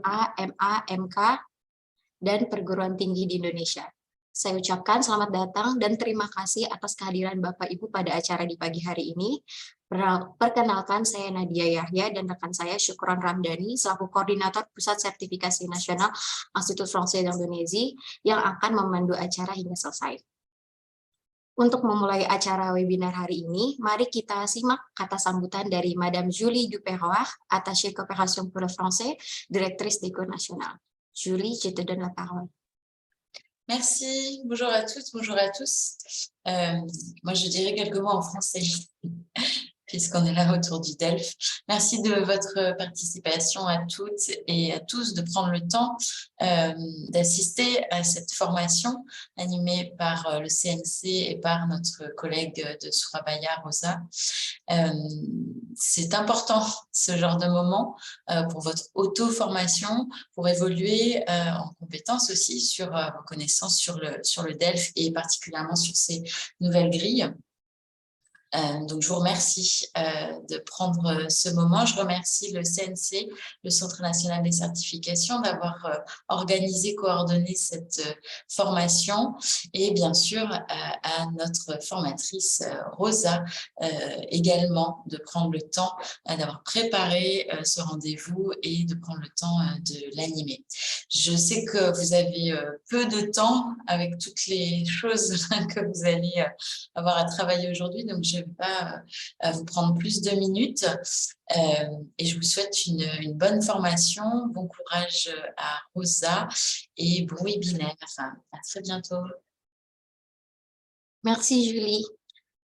SMA, MA, MK, dan perguruan tinggi di Indonesia. Saya ucapkan selamat datang dan terima kasih atas kehadiran Bapak Ibu pada acara di pagi hari ini. Perkenalkan, saya Nadia Yahya dan rekan saya Syukron Ramdhani selaku Koordinator Pusat Sertifikasi Nasional Institut Français d'Indonésie yang akan memandu acara hingga selesai. Untuk memulai acara webinar hari ini, mari kita simak kata sambutan dari Madame Julie Duperroy, Attachée Coopération pour le Français, Directrice des Cours Nationaux. Julie, je te donne la parole. Merci, bonjour à toutes, bonjour à tous. Moi, je dirais quelques mots en français, puisqu'on est là autour du DELF. Merci de votre participation à toutes et à tous, de prendre le temps d'assister à cette formation animée par le CNC et par notre collègue de Surabaya, Rosa. C'est important, ce genre de moment, pour votre auto-formation, pour évoluer en compétences aussi sur vos connaissances sur le DELF et particulièrement sur ces nouvelles grilles. Donc, je vous remercie de prendre ce moment. Je remercie le CNC, le Centre national des certifications, d'avoir organisé, coordonné cette formation et bien sûr à notre formatrice Rosa également de prendre le temps d'avoir préparé ce rendez-vous et de prendre le temps de l'animer. Je sais que vous avez peu de temps avec toutes les choses que vous allez avoir à travailler aujourd'hui, donc je ne vais pas vous prendre plus de minutes et je vous souhaite une bonne formation, bon courage à Rosa et bon webinaire. Enfin, à très bientôt. Merci Julie.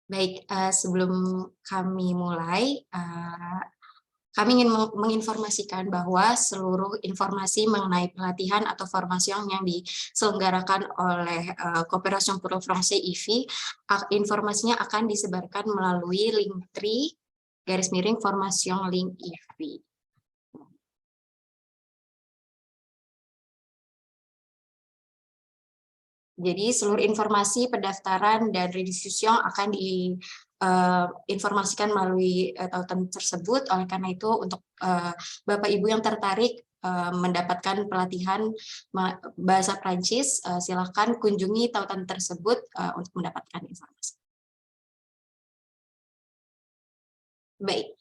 Baik, sebelum kami mulai, kami ingin menginformasikan bahwa seluruh informasi mengenai pelatihan atau formasi yang diselenggarakan oleh Coopération pour le Français IFI, informasinya akan disebarkan melalui Linktree /formation link IFI. Jadi seluruh informasi pendaftaran dan registration akan diinformasikan melalui tautan tersebut. Oleh karena itu untuk Bapak Ibu yang tertarik mendapatkan pelatihan bahasa Prancis, silakan kunjungi tautan tersebut untuk mendapatkan informasi. Baik.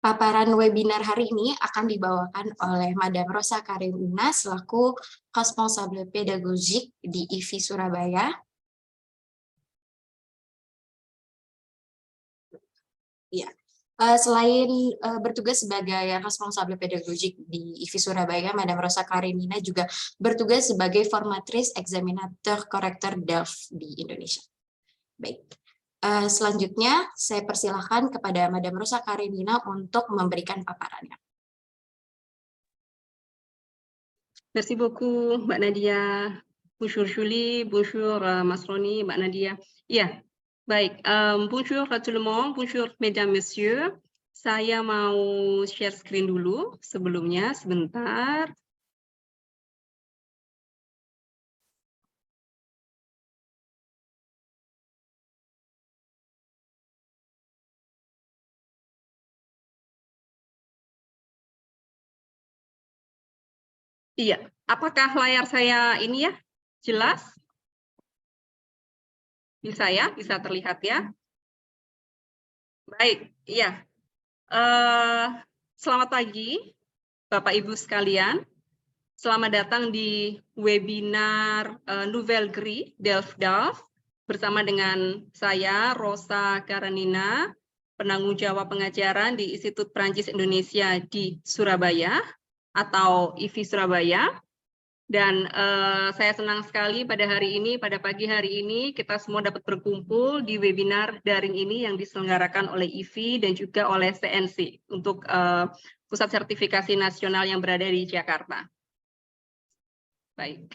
Paparan webinar hari ini akan dibawakan oleh Madame Rosa Karenina selaku Responsable Pédagogique di IFI Surabaya. Ya. Selain bertugas sebagai Responsable Pédagogique di IFI Surabaya, Madame Rosa Karenina juga bertugas sebagai Formatrice Examinateur Correcteur DELF di Indonesia. Baik. Selanjutnya, saya persilahkan kepada Madame Rosa Karenina untuk memberikan paparannya. Merci beaucoup, Mbak Nadia. Bonjour Julie, bonjour Mas Roni, Mbak Nadia. Ya, baik. Bonjour à tout le monde, bonjour mesdames, messieurs. Saya mau share screen dulu sebelumnya, sebentar. Iya, apakah layar saya ini ya jelas? Bisa terlihat ya? Baik, iya. Selamat pagi, Bapak Ibu sekalian. Selamat datang di webinar Nouvelle Grille DELF bersama dengan saya Rosa Karenina, penanggung jawab pengajaran di Institut Prancis Indonesia di Surabaya atau IFI Surabaya. Dan saya senang sekali pada pagi hari ini kita semua dapat berkumpul di webinar daring ini yang diselenggarakan oleh IFI dan juga oleh CNC untuk Pusat Sertifikasi Nasional yang berada di Jakarta. Baik.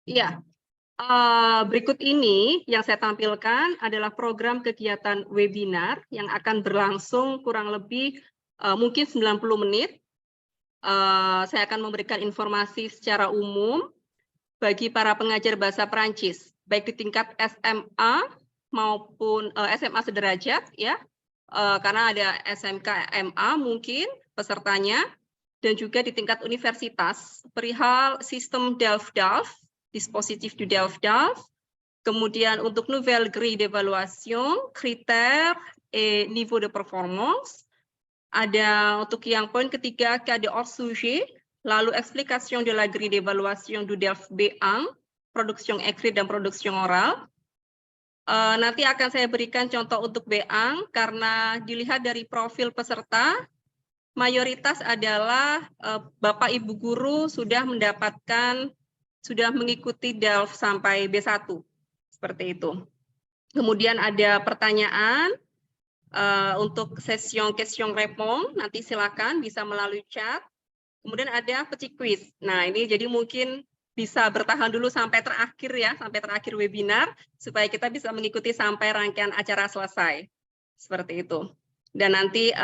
Ya, berikut ini yang saya tampilkan adalah program kegiatan webinar yang akan berlangsung kurang lebih mungkin 90 menit. Saya akan memberikan informasi secara umum bagi para pengajar bahasa Prancis, baik di tingkat SMA maupun SMA sederajat, ya, karena ada SMK MA mungkin pesertanya, dan juga di tingkat universitas perihal sistem Delft-Delft, dispositif du Delft-Delft, kemudian untuk nouvelle grille d'évaluation, critères et niveau de performance, ada untuk yang poin ketiga cas de hors sujet, lalu explication de la grille d'évaluation du Delft B1, production écrite dan production oral. Nanti akan saya berikan contoh untuk B1 karena dilihat dari profil peserta, mayoritas adalah Bapak Ibu guru sudah mengikuti Delft sampai B1, seperti itu. Kemudian ada pertanyaan untuk sesi question répond, nanti silakan bisa melalui chat. Kemudian ada petit quiz. Nah, ini jadi mungkin bisa bertahan dulu sampai terakhir ya, sampai terakhir webinar, supaya kita bisa mengikuti sampai rangkaian acara selesai. Seperti itu. Dan nanti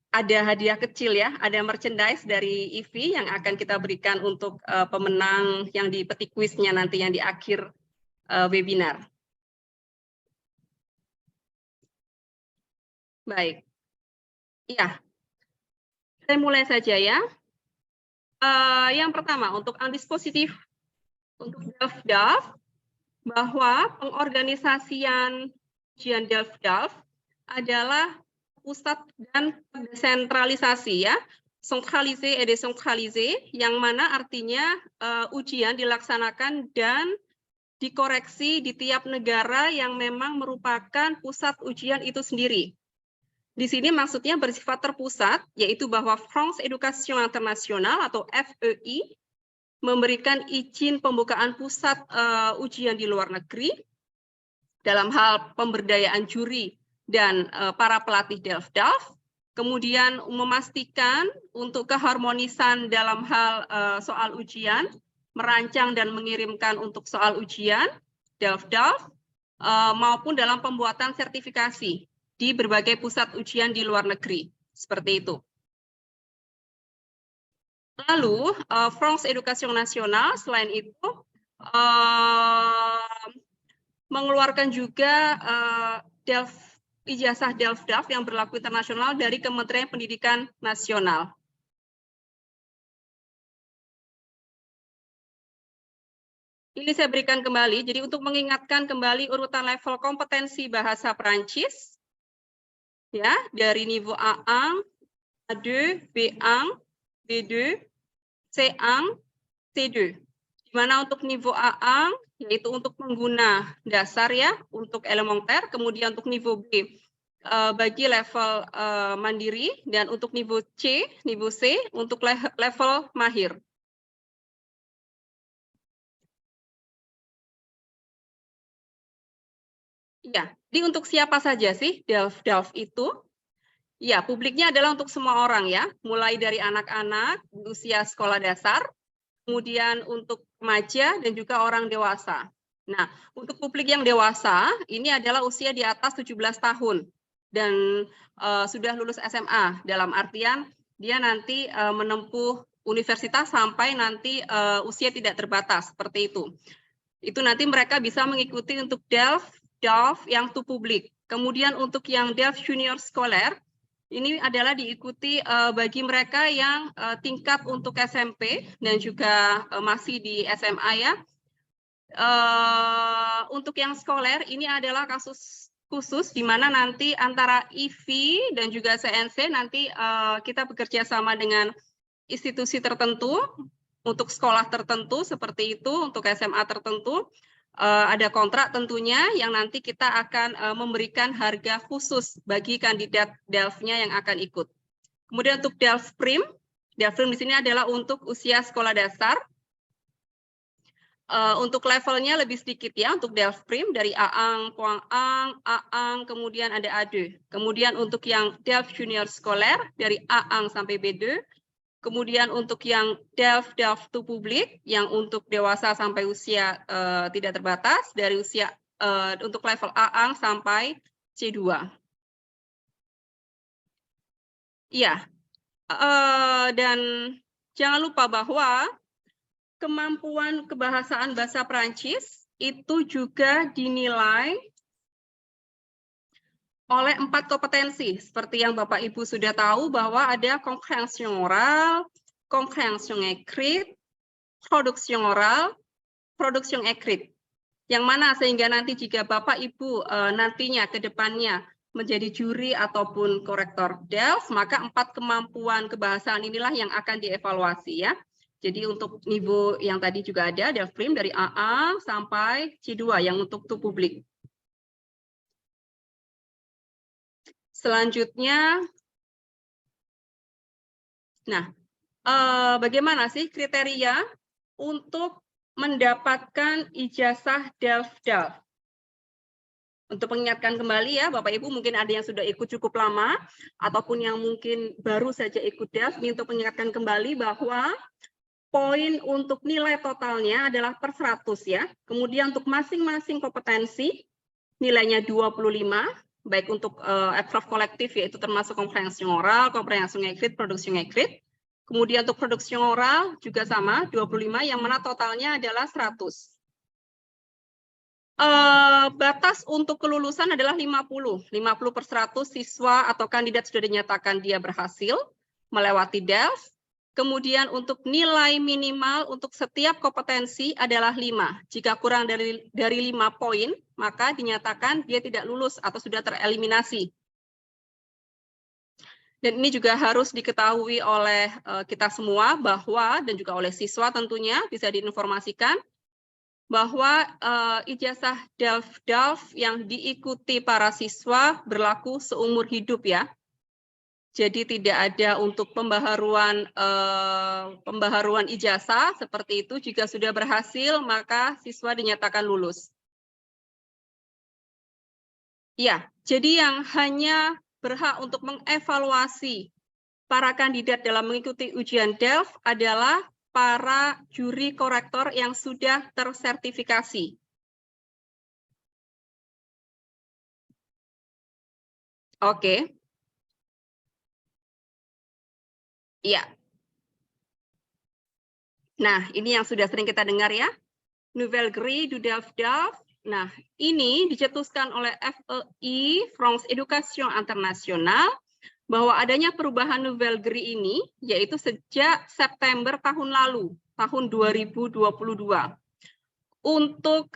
ada hadiah kecil ya, ada merchandise dari IVI yang akan kita berikan untuk pemenang yang di petit quiznya nanti yang di akhir webinar. Baik. Ya, saya mulai saja ya. Yang pertama, untuk dispositif untuk Delft-Delft, bahwa pengorganisasian ujian Delft-Delft adalah pusat dan desentralisasi ya, centralisé et décentralisé, yang mana artinya ujian dilaksanakan dan dikoreksi di tiap negara yang memang merupakan pusat ujian itu sendiri. Di sini maksudnya bersifat terpusat, yaitu bahwa France Education International atau FEI memberikan izin pembukaan pusat ujian di luar negeri dalam hal pemberdayaan juri dan para pelatih Delft-Delft, kemudian memastikan untuk keharmonisan dalam hal soal ujian, merancang dan mengirimkan untuk soal ujian Delft-Delft, maupun dalam pembuatan sertifikasi di berbagai pusat ujian di luar negeri, seperti itu. Lalu, France Education National selain itu mengeluarkan juga ijazah Delft-Delft yang berlaku internasional dari Kementerian Pendidikan Nasional. Ini saya berikan kembali, jadi untuk mengingatkan kembali urutan level kompetensi bahasa Prancis, ya, dari niveau A1, A2, B1, B2, C1, C2. Di mana untuk niveau A1 yaitu untuk pengguna dasar ya, untuk elementer, kemudian untuk niveau B bagi level mandiri, dan untuk niveau C, niveau C untuk level mahir. Ya, jadi untuk siapa saja sih Delft-Delft itu? Ya, publiknya adalah untuk semua orang ya, mulai dari anak-anak usia sekolah dasar, kemudian untuk remaja dan juga orang dewasa. Nah, untuk publik yang dewasa, ini adalah usia di atas 17 tahun dan sudah lulus SMA, dalam artian dia nanti menempuh universitas sampai nanti usia tidak terbatas, seperti itu. Itu nanti mereka bisa mengikuti untuk Delft yang to publik. Kemudian untuk yang Delft Junior Scholar, ini adalah diikuti bagi mereka yang tingkat untuk SMP dan juga masih di SMA ya. Untuk yang scholar ini adalah kasus khusus di mana nanti antara IVI dan juga CNC nanti kita bekerja sama dengan institusi tertentu untuk sekolah tertentu seperti itu, untuk SMA tertentu. Ada kontrak tentunya yang nanti kita akan memberikan harga khusus bagi kandidat Delft-nya yang akan ikut. Kemudian untuk Delft Prim di sini adalah untuk usia sekolah dasar. Untuk levelnya lebih sedikit ya, untuk Delft Prim dari A1, Poang-Ang, A1, kemudian ada A2. Kemudian untuk yang Delft Junior Scholar dari A1 sampai B2. Kemudian untuk yang Delft to publik, yang untuk dewasa sampai usia tidak terbatas, dari usia untuk level A1 sampai C2. Iya, dan jangan lupa bahwa kemampuan kebahasaan bahasa Prancis itu juga dinilai oleh 4 kompetensi. Seperti yang Bapak Ibu sudah tahu bahwa ada compréhension oral, compréhension écrite, production oral, production écrite. Yang mana sehingga nanti jika Bapak Ibu nantinya ke depannya menjadi juri ataupun korektor DELF, maka 4 kemampuan kebahasaan inilah yang akan dievaluasi ya. Jadi untuk niveau yang tadi juga ada, DELF Prim dari AA sampai C2 yang untuk publik. Selanjutnya, nah, bagaimana sih kriteria untuk mendapatkan ijazah DELF-DALF? Untuk mengingatkan kembali ya, Bapak Ibu mungkin ada yang sudah ikut cukup lama, ataupun yang mungkin baru saja ikut DELF, ini untuk mengingatkan kembali bahwa poin untuk nilai totalnya adalah per 100 ya. Kemudian untuk masing-masing kompetensi, nilainya 25, baik untuk approach kolektif yaitu termasuk komprehensi oral, komprehensi écrite, produksi écrite. Kemudian untuk produksi oral juga sama 25 yang mana totalnya adalah 100. Batas untuk kelulusan adalah 50 per 100 siswa atau kandidat sudah dinyatakan dia berhasil melewati DELF. Kemudian untuk nilai minimal untuk setiap kompetensi adalah 5. Jika kurang dari 5 poin, maka dinyatakan dia tidak lulus atau sudah tereliminasi. Dan ini juga harus diketahui oleh kita semua bahwa, dan juga oleh siswa tentunya, bisa diinformasikan, bahwa ijazah DELF-DALF yang diikuti para siswa berlaku seumur hidup ya. Jadi tidak ada untuk pembaharuan ijazah seperti itu. Jika sudah berhasil, maka siswa dinyatakan lulus. Ya, jadi yang hanya berhak untuk mengevaluasi para kandidat dalam mengikuti ujian DELF adalah para juri korektor yang sudah tersertifikasi. Oke. Iya. Nah, ini yang sudah sering kita dengar ya. Nouvelle grille du DELF-DALF. Nah, ini dicetuskan oleh FEI, France Education International, bahwa adanya perubahan Nouvelle grille ini, yaitu sejak September tahun lalu, tahun 2022. Untuk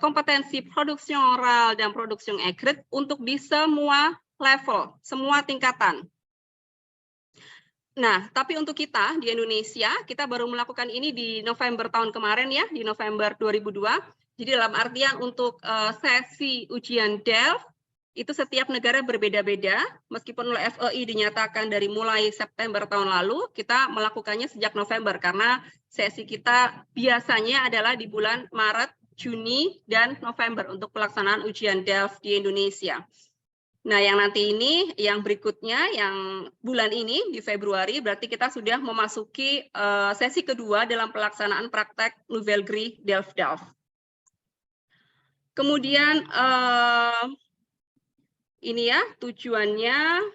kompetensi produksi oral dan produksi écrite untuk di semua level, semua tingkatan. Nah, tapi untuk kita di Indonesia, kita baru melakukan ini di November tahun kemarin ya, di November 2002. Jadi dalam artian untuk sesi ujian DELF, itu setiap negara berbeda-beda, meskipun oleh FEI dinyatakan dari mulai September tahun lalu, kita melakukannya sejak November, karena sesi kita biasanya adalah di bulan Maret, Juni, dan November untuk pelaksanaan ujian DELF di Indonesia. Nah, yang nanti ini, yang berikutnya, yang bulan ini di Februari, berarti kita sudah memasuki sesi kedua dalam pelaksanaan praktek Nouvelle grille DELF-DALF. Kemudian ini ya tujuannya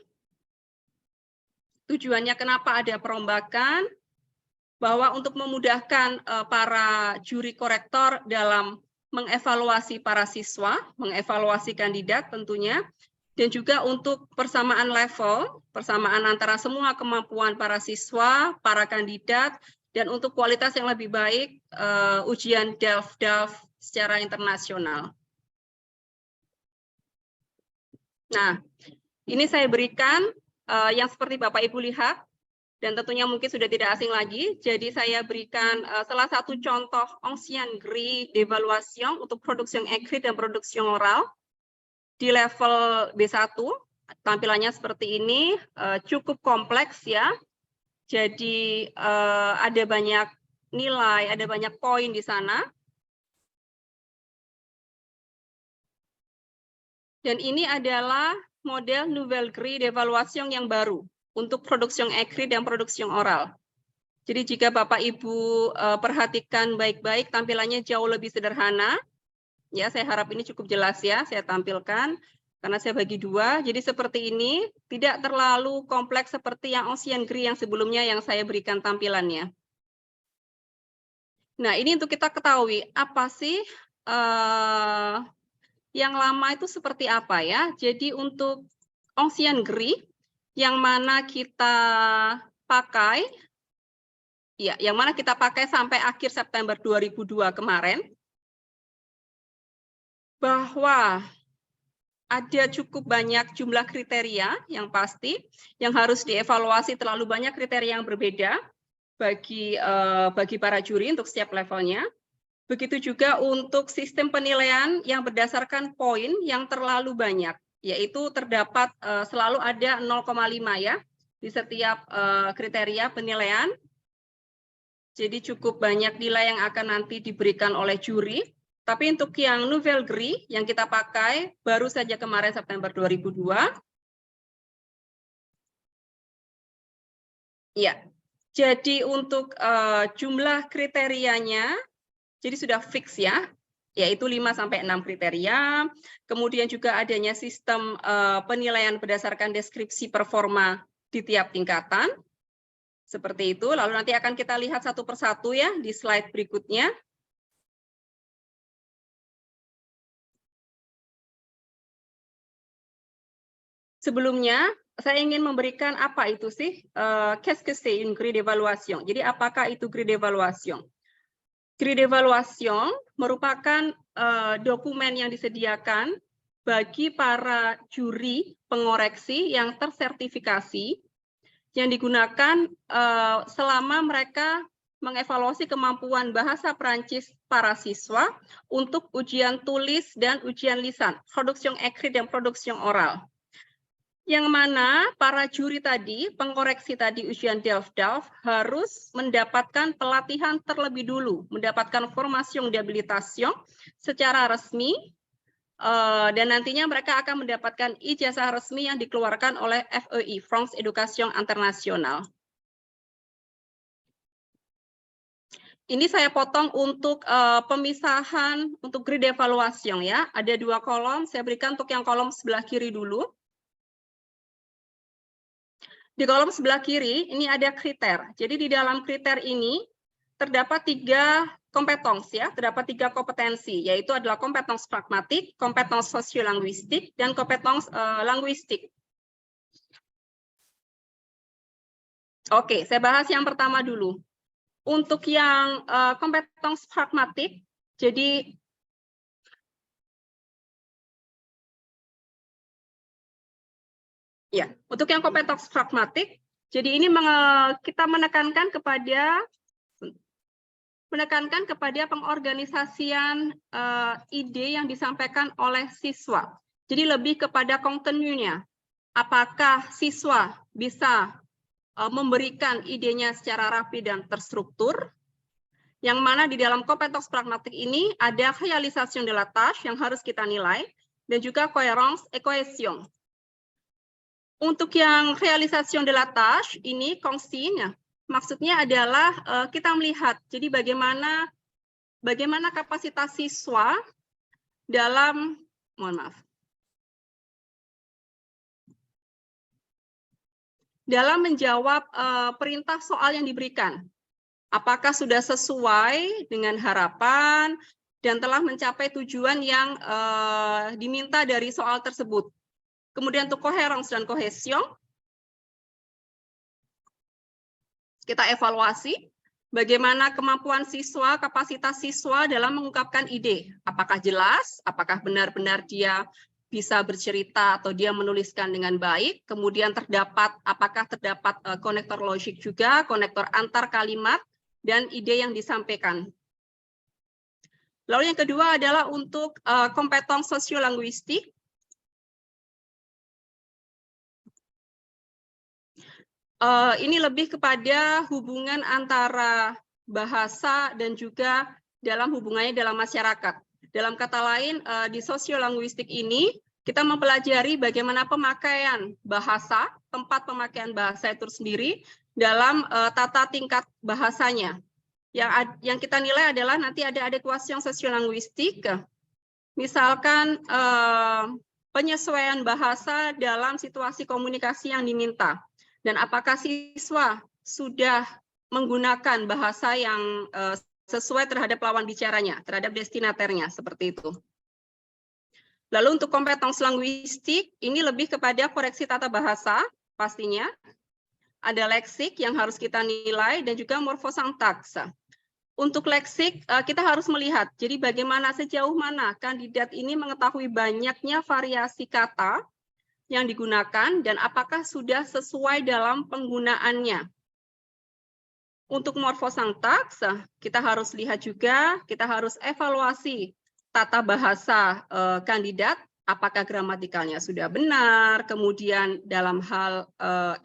kenapa ada perombakan, bahwa untuk memudahkan para juri korektor dalam mengevaluasi para siswa, mengevaluasi kandidat tentunya, dan juga untuk persamaan level, persamaan antara semua kemampuan para siswa, para kandidat, dan untuk kualitas yang lebih baik ujian DELF-DALF secara internasional. Nah, ini saya berikan yang seperti Bapak Ibu lihat, dan tentunya mungkin sudah tidak asing lagi. Jadi saya berikan salah satu contoh ancien grille d'évaluation untuk produksi écrite dan produksi oral di level B1. Tampilannya seperti ini, cukup kompleks ya. Jadi ada banyak nilai, ada banyak poin di sana. Dan ini adalah model Nouvelle grille d'évaluation yang baru untuk produksi écrite dan produksi oral. Jadi jika Bapak Ibu perhatikan baik-baik, tampilannya jauh lebih sederhana. Ya, saya harap ini cukup jelas ya, saya tampilkan. Karena saya bagi dua, jadi seperti ini, tidak terlalu kompleks seperti yang ancien grille yang sebelumnya yang saya berikan tampilannya. Nah, ini untuk kita ketahui, apa sih yang lama itu seperti apa ya? Jadi untuk ancien gris yang mana kita pakai, ya, yang mana kita pakai sampai akhir September 2002 kemarin, bahwa ada cukup banyak jumlah kriteria yang pasti yang harus dievaluasi, terlalu banyak kriteria yang berbeda bagi para juri untuk setiap levelnya. Begitu juga untuk sistem penilaian yang berdasarkan poin yang terlalu banyak, yaitu terdapat selalu ada 0,5 ya di setiap kriteria penilaian. Jadi cukup banyak nilai yang akan nanti diberikan oleh juri. Tapi untuk yang Nouvelle Grille yang kita pakai baru saja kemarin September 2002. Ya, jadi untuk jumlah kriterianya, jadi sudah fix ya, yaitu 5-6 kriteria. Kemudian juga adanya sistem penilaian berdasarkan deskripsi performa di tiap tingkatan. Seperti itu, lalu nanti akan kita lihat satu persatu ya di slide berikutnya. Sebelumnya, saya ingin memberikan apa itu sih? Qu'est-ce que c'est une grille d'évaluation? Jadi apakah itu grille d'évaluation? Grille d'évaluation merupakan dokumen yang disediakan bagi para juri pengoreksi yang tersertifikasi yang digunakan selama mereka mengevaluasi kemampuan bahasa Prancis para siswa untuk ujian tulis dan ujian lisan, production écrite dan production oral. Yang mana para juri tadi, pengoreksi tadi ujian Delft-Delft harus mendapatkan pelatihan terlebih dulu, mendapatkan formation d'habilitation secara resmi, dan nantinya mereka akan mendapatkan ijazah resmi yang dikeluarkan oleh FEI, France Education International. Ini saya potong untuk pemisahan untuk grille d'évaluation ya. Ada 2 kolom, saya berikan untuk yang kolom sebelah kiri dulu. Di kolom sebelah kiri, ini ada kriter. Jadi di dalam kriter ini terdapat 3 kompetens ya, terdapat 3 kompetensi, yaitu adalah kompetens pragmatik, kompetens sosiolinguistik, dan kompetens linguistik. Oke, saya bahas yang pertama dulu. Untuk yang kompetens pragmatik, jadi ya, untuk yang kompetens pragmatik, jadi ini kita menekankan kepada pengorganisasian ide yang disampaikan oleh siswa. Jadi lebih kepada kontenunya. Apakah siswa bisa memberikan idenya secara rapi dan terstruktur? Yang mana di dalam kompetens pragmatik ini ada réalisation de la tâche yang harus kita nilai, dan juga cohérence et cohésion. Untuk yang réalisation de la tâche ini consigne, maksudnya adalah kita melihat jadi bagaimana kapasitas siswa dalam dalam menjawab perintah soal yang diberikan. Apakah sudah sesuai dengan harapan dan telah mencapai tujuan yang diminta dari soal tersebut. Kemudian untuk coherence dan cohesion, kita evaluasi bagaimana kemampuan siswa, kapasitas siswa dalam mengungkapkan ide. Apakah jelas, apakah benar-benar dia bisa bercerita atau dia menuliskan dengan baik. Kemudian apakah terdapat konektor logik juga, konektor antar kalimat, dan ide yang disampaikan. Lalu yang kedua adalah untuk kompetens sosiolinguistik. Ini lebih kepada hubungan antara bahasa dan juga dalam hubungannya dalam masyarakat. Dalam kata lain, di sosiolinguistik ini kita mempelajari bagaimana pemakaian bahasa, tempat pemakaian bahasa itu sendiri dalam tata tingkat bahasanya. Yang kita nilai adalah nanti ada adekuasi sosiolinguistik, misalkan penyesuaian bahasa dalam situasi komunikasi yang diminta. Dan apakah siswa sudah menggunakan bahasa yang sesuai terhadap lawan bicaranya, terhadap destinaternya, seperti itu. Lalu untuk kompetensi linguistik, ini lebih kepada koreksi tata bahasa, pastinya. Ada leksik yang harus kita nilai, dan juga morfosintaks. Untuk leksik, kita harus melihat, jadi bagaimana sejauh mana kandidat ini mengetahui banyaknya variasi kata yang digunakan, dan apakah sudah sesuai dalam penggunaannya. Untuk morfosintaks, kita harus lihat juga, kita harus evaluasi tata bahasa kandidat, apakah gramatikalnya sudah benar, kemudian dalam hal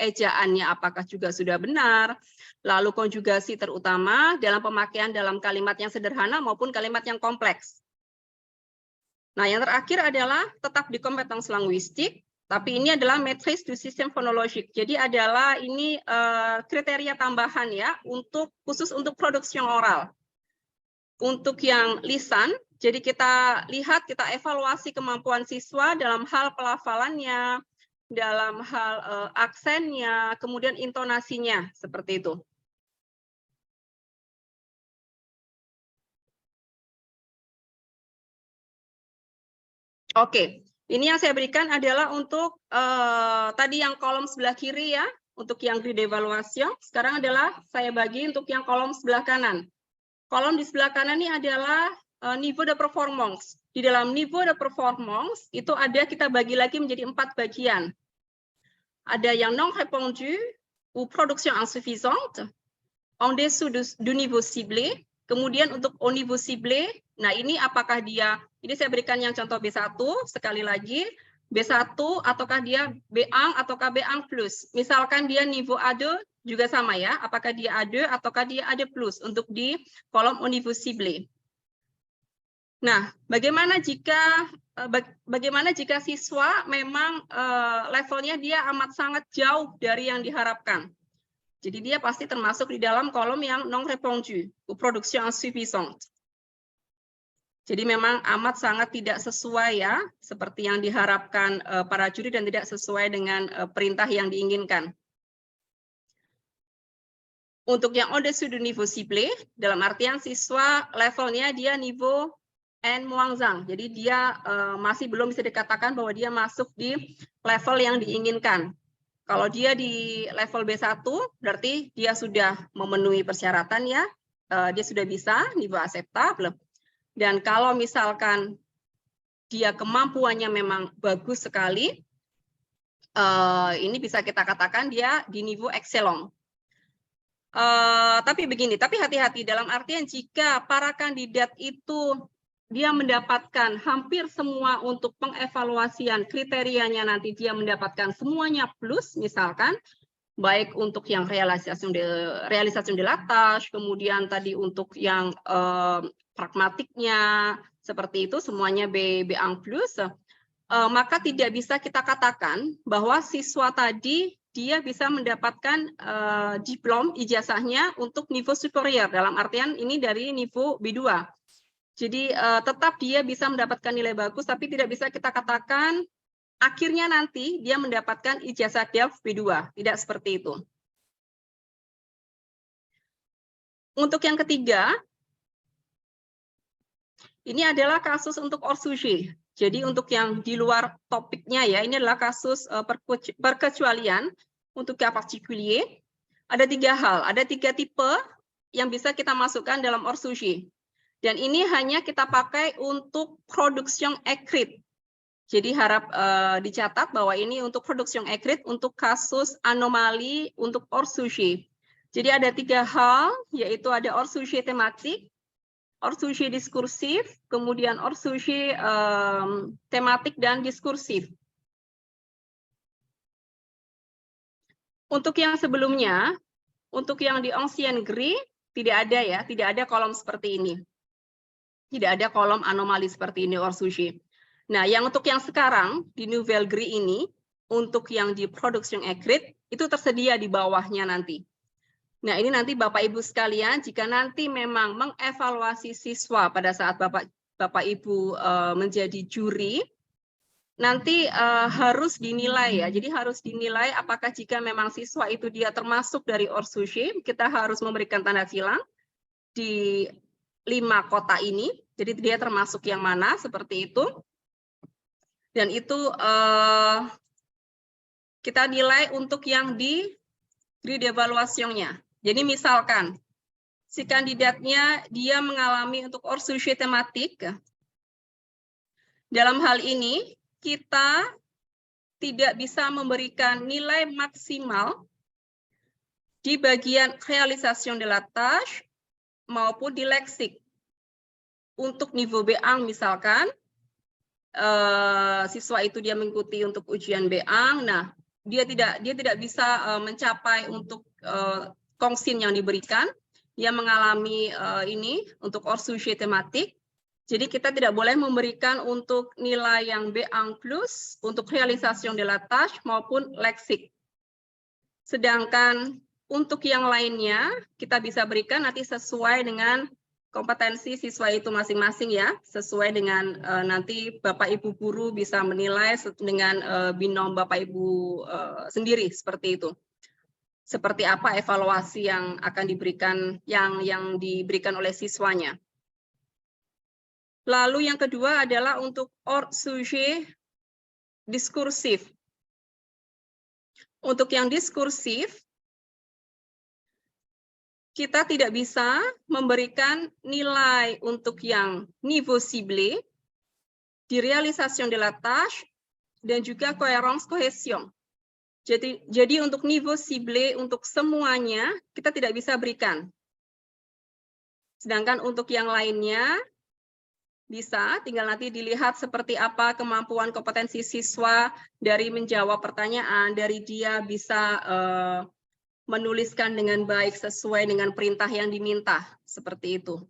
ejaannya apakah juga sudah benar, lalu konjugasi terutama dalam pemakaian dalam kalimat yang sederhana maupun kalimat yang kompleks. Nah, yang terakhir adalah tetap di kompetensi linguistik, tapi ini adalah matrice du sistem fonologik. Jadi adalah ini kriteria tambahan ya, khusus untuk produksi oral. Untuk yang lisan, jadi kita lihat, kita evaluasi kemampuan siswa dalam hal pelafalannya, dalam hal aksennya, kemudian intonasinya, seperti itu. Oke, ini yang saya berikan adalah untuk tadi yang kolom sebelah kiri ya, untuk yang grid evaluation. Sekarang adalah saya bagi untuk yang kolom sebelah kanan. Kolom di sebelah kanan ini adalah niveau de performance. Di dalam niveau de performance itu ada, kita bagi lagi menjadi 4 bagian. Ada yang non répondu ou production insuffisante, en dessous du niveau ciblé. Kemudian untuk au niveau ciblé, nah ini apakah dia, ini saya berikan yang contoh B1, sekali lagi, B1 ataukah dia B1 ataukah B1 plus. Misalkan dia niveau A2 juga sama ya, apakah dia A2 ataukah dia A2 plus untuk di kolom au niveau ciblé. Nah, bagaimana jika siswa memang levelnya dia amat sangat jauh dari yang diharapkan. Jadi dia pasti termasuk di dalam kolom yang non répondu ou production insuffisante. Jadi memang amat sangat tidak sesuai ya, seperti yang diharapkan para juri dan tidak sesuai dengan perintah yang diinginkan. Untuk yang au-dessous du niveau ciblé, dalam artian siswa levelnya dia niveau N-1, jadi dia masih belum bisa dikatakan bahwa dia masuk di level yang diinginkan. Kalau dia di level B1, berarti dia sudah memenuhi persyaratan ya, dia sudah bisa niveau acceptable. Dan kalau misalkan dia kemampuannya memang bagus sekali, ini bisa kita katakan dia di niveau excellent. Tapi begini, tapi hati-hati dalam artian jika para kandidat itu dia mendapatkan hampir semua untuk pengevaluasian kriterianya, nanti dia mendapatkan semuanya plus, misalkan baik untuk yang realisasi de la tâche, kemudian tadi untuk yang pragmatiknya seperti itu semuanya B1 plus, maka tidak bisa kita katakan bahwa siswa tadi dia bisa mendapatkan diplom ijazahnya untuk niveau superior, dalam artian ini dari niveau B2. Jadi tetap dia bisa mendapatkan nilai bagus, tapi tidak bisa kita katakan akhirnya nanti dia mendapatkan ijazah DELF B2. Tidak seperti itu. Untuk yang ketiga, ini adalah kasus untuk hors sujet. Jadi untuk yang di luar topiknya ya, ini adalah kasus perkecualian untuk cas particulier. Ada 3 hal, ada 3 tipe yang bisa kita masukkan dalam hors sujet. Dan ini hanya kita pakai untuk production écrite. Jadi harap dicatat bahwa ini untuk production écrite untuk kasus anomali untuk hors sujet. Jadi ada 3 hal, yaitu ada hors sujet tematik, hors sujet diskursif, kemudian hors sujet tematik dan diskursif. Untuk yang sebelumnya, untuk yang di ancien grille, tidak ada ya, tidak ada kolom seperti ini. Tidak ada kolom anomali seperti ini hors sujet. Nah, yang untuk yang sekarang di nouvelle grille ini, untuk yang di production écrite itu tersedia di bawahnya nanti. Nah, ini nanti Bapak Ibu sekalian, jika nanti memang mengevaluasi siswa pada saat Bapak Ibu menjadi juri, nanti harus dinilai ya. Jadi harus dinilai apakah jika memang siswa itu dia termasuk dari hors sujet, kita harus memberikan tanda silang di 5 kota ini. Jadi dia termasuk yang mana seperti itu. Dan itu kita nilai untuk yang di grille d'évaluation-nya. Jadi misalkan si kandidatnya dia mengalami untuk hors sujet tematik. Dalam hal ini kita tidak bisa memberikan nilai maksimal di bagian réalisation de la tâche maupun di leksik. Untuk niveau B1 misalkan siswa itu dia mengikuti untuk ujian B1, nah dia tidak bisa mencapai untuk kongsin yang diberikan, dia mengalami ini untuk hors sujet tematik. Jadi kita tidak boleh memberikan untuk nilai yang B1 plus untuk réalisation de la tâche maupun leksik. Sedangkan untuk yang lainnya kita bisa berikan nanti sesuai dengan kompetensi siswa itu masing-masing ya, sesuai dengan nanti Bapak Ibu guru bisa menilai dengan binom Bapak Ibu sendiri seperti itu. Seperti apa evaluasi yang akan diberikan yang diberikan oleh siswanya. Lalu yang kedua adalah untuk hors sujet diskursif. Untuk yang diskursif kita tidak bisa memberikan nilai untuk yang niveau ciblé, di réalisation de la tâche, dan juga cohérence cohésion. Jadi untuk niveau ciblé untuk semuanya kita tidak bisa berikan. Sedangkan untuk yang lainnya bisa, tinggal nanti dilihat seperti apa kemampuan kompetensi siswa dari menjawab pertanyaan, dari dia bisa menuliskan dengan baik sesuai dengan perintah yang diminta, seperti itu.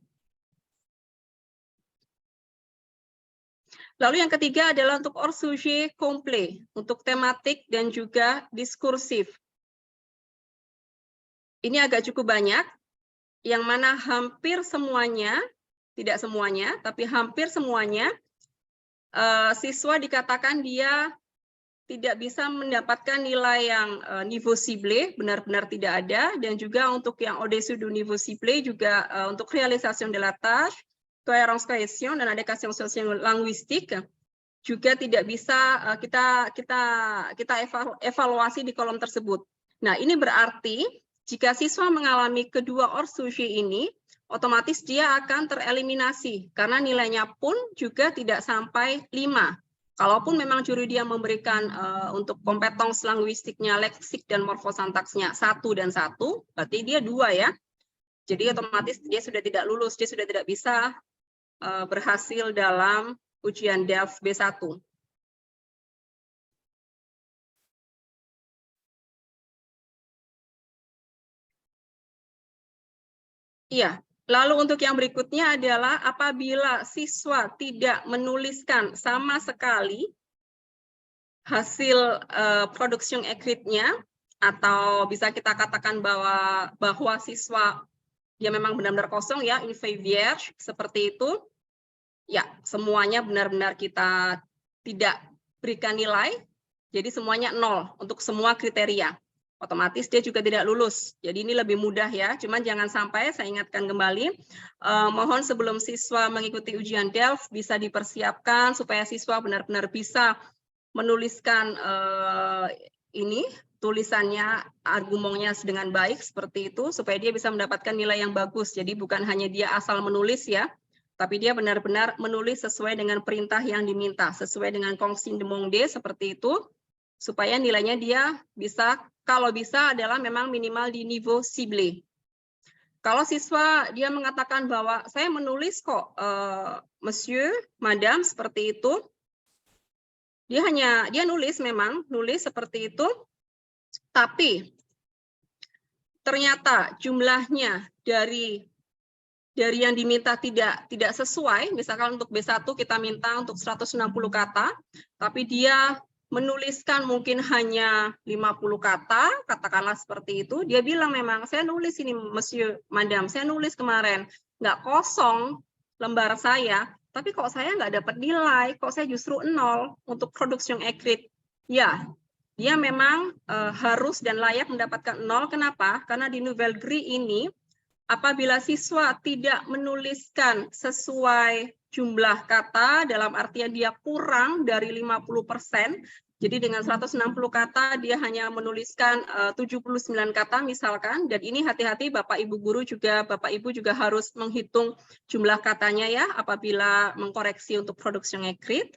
Lalu yang ketiga adalah untuk hors sujet complet, untuk tematik dan juga diskursif. Ini agak cukup banyak, yang mana hampir semuanya, tidak semuanya, tapi hampir semuanya, siswa dikatakan dia tidak bisa mendapatkan nilai yang niveau ciblé, benar-benar tidak ada, dan juga untuk yang au-dessus du niveau ciblé juga untuk réalisation de la tâche, cohérence cohésion, dan adaptation socio-linguistique juga tidak bisa kita evaluasi di kolom tersebut. Nah, ini berarti jika siswa mengalami kedua hors sujet ini, otomatis dia akan tereliminasi karena nilainya pun juga tidak sampai 5. Kalaupun memang juri dia memberikan untuk kompetens linguistiknya, leksik dan morfosantaksnya 1 dan 1, berarti dia 2 ya. Jadi otomatis dia sudah tidak lulus, dia sudah tidak bisa berhasil dalam ujian DELF B1. Iya. Lalu untuk yang berikutnya adalah apabila siswa tidak menuliskan sama sekali hasil production écrite-nya, atau bisa kita katakan bahwa siswa dia memang benar-benar kosong ya, une feuille vierge, seperti itu, ya semuanya benar-benar kita tidak berikan nilai, jadi semuanya 0 untuk semua kriteria. Otomatis dia juga tidak lulus. Jadi ini lebih mudah ya, cuman jangan sampai, saya ingatkan kembali, mohon sebelum siswa mengikuti ujian DELF bisa dipersiapkan supaya siswa benar-benar bisa menuliskan ini tulisannya, argumennya dengan baik seperti itu, supaya dia bisa mendapatkan nilai yang bagus. Jadi bukan hanya dia asal menulis ya, tapi dia benar-benar menulis sesuai dengan perintah yang diminta, sesuai dengan consigne demandée seperti itu, supaya nilainya dia bisa, kalau bisa adalah memang minimal di niveau ciblé. Kalau siswa dia mengatakan bahwa saya menulis kok, Monsieur, Madame, seperti itu, dia nulis memang, nulis seperti itu, tapi ternyata jumlahnya dari yang diminta tidak sesuai, misalkan untuk B1 kita minta untuk 160 kata, tapi dia menuliskan mungkin hanya 50 kata, katakanlah seperti itu, dia bilang memang, saya nulis ini Monsieur, Madame, saya nulis kemarin, nggak kosong lembar saya, tapi kok saya nggak dapat nilai, kok saya justru 0 untuk production écrite. Ya, dia memang harus dan layak mendapatkan 0, kenapa? Karena di Nouvelle Grille ini, apabila siswa tidak menuliskan sesuai jumlah kata dalam artian dia kurang dari 50%. Jadi dengan 160 kata dia hanya menuliskan 79 kata misalkan, dan ini hati-hati Bapak Ibu guru juga, Bapak Ibu juga harus menghitung jumlah katanya ya apabila mengkoreksi untuk production accurate.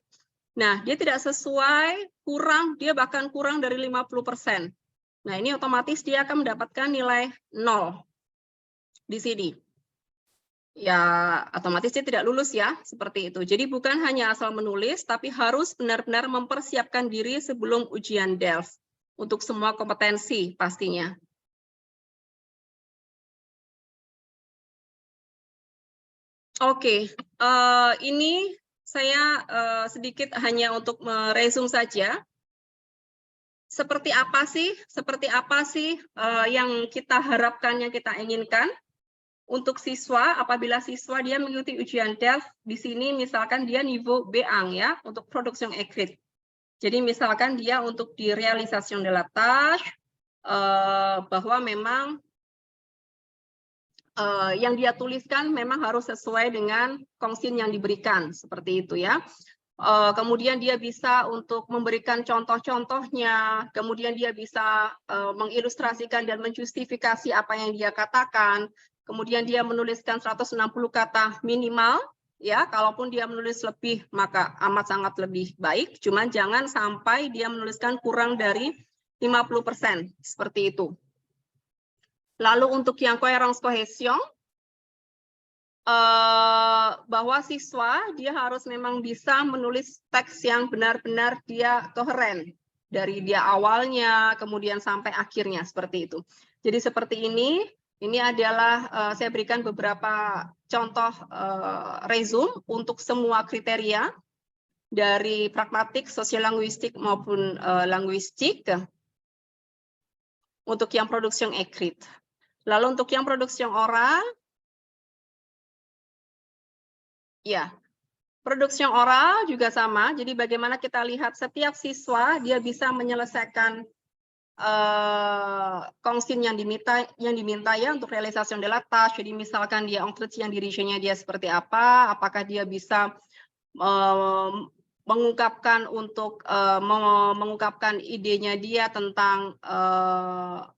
Nah, dia tidak sesuai, kurang, dia bahkan kurang dari 50%. Nah, ini otomatis dia akan mendapatkan nilai 0 di sini. Ya, otomatis dia tidak lulus ya, seperti itu. Jadi bukan hanya asal menulis, tapi harus benar-benar mempersiapkan diri sebelum ujian DELF untuk semua kompetensi pastinya. Oke, ini saya sedikit hanya untuk meresume saja. Seperti apa sih yang kita harapkan, yang kita inginkan untuk siswa apabila siswa dia mengikuti ujian DELF di sini misalkan dia niveau B1 ya untuk production accurate. Jadi misalkan dia untuk di realisation de la tâche bahwa memang yang dia tuliskan memang harus sesuai dengan konsin yang diberikan seperti itu ya. Kemudian dia bisa untuk memberikan contoh-contohnya, kemudian dia bisa mengilustrasikan dan menjustifikasi apa yang dia katakan. Kemudian dia menuliskan 160 kata minimal, ya. Kalaupun dia menulis lebih, maka amat sangat lebih baik. Cuman jangan sampai dia menuliskan kurang dari 50%, seperti itu. Lalu untuk yang coherence cohesion, bahwa siswa dia harus memang bisa menulis teks yang benar-benar dia koheren dari dia awalnya, kemudian sampai akhirnya, seperti itu. Jadi seperti ini adalah saya berikan beberapa contoh resume untuk semua kriteria dari pragmatik, sosiolinguistik maupun linguistik untuk yang production accurate. Lalu untuk yang production oral, ya, production oral juga sama. Jadi bagaimana kita lihat setiap siswa dia bisa menyelesaikan konsin yang diminta ya untuk realisasi de la tâche. Jadi misalkan dia entretien dirinya dia seperti apa, apakah dia bisa mengungkapkan mengungkapkan idenya dia tentang